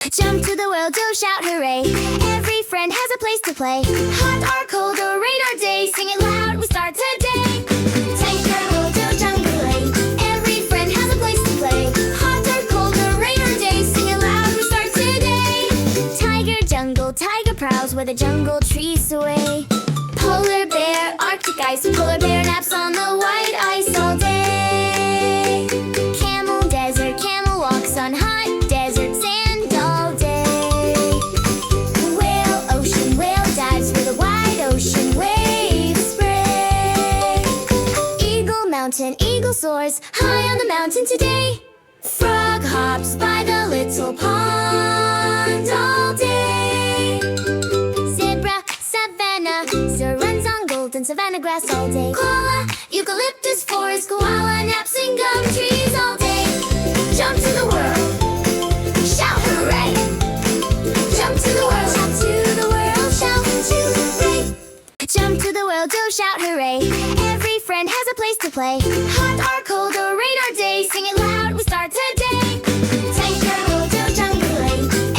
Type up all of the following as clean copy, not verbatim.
Jump to the world, go shout hooray. Every friend has a place to play. Hot or cold or rain or day, sing it loud, we start today. Tiger, mojo, jungle, every friend has a place to play. Hot or cold or rain or day, sing it loud, we start today. Tiger, jungle, tiger prowls where the jungle trees sway. Polar bear, Arctic ice, polar bear naps on the white ice all day. Camel, desert, camel walks on hot desert sand all day. Whale, ocean, whale dives where the wide ocean waves spray. Eagle, mountain, eagle soars high on the mountain today. Frog hops by the little pond all day. Zebra, savannah, so runs on golden savannah grass all day. Koala, eucalyptus forest, koala naps in gum trees all day. Jump to the world, shout hooray. Jump to the world, shout to the world, shout hooray. Jump to the world, go shout hooray. Every friend has a place to play. Hot or cold or rain or day, sing it loud, we start today. Tiger, mojo, jungle,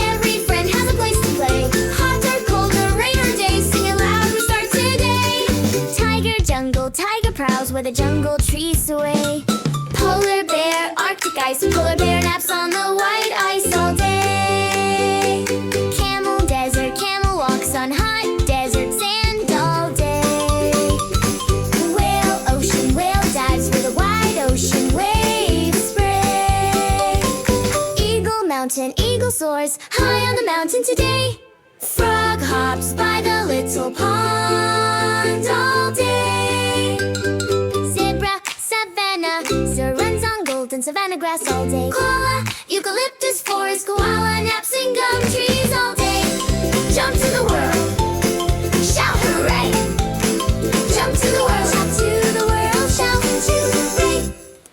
every friend has a place to play. Hot or cold or rain or day, sing it loud, we start today. Tiger, jungle, tiger prowls where the jungle trees sway. Polar bear, Arctic ice, polar bear naps on the white ice all day. Camel, desert, camel walks on hot desert sand all day. Whale, ocean, whale dives where the wide ocean waves spray. Eagle, mountain, eagle soars high on the mountain today. Frog hops by the little pond all day. Zebra, savannah, so runs on golden savannah grass all day. Koala, eucalyptus forest, koala naps in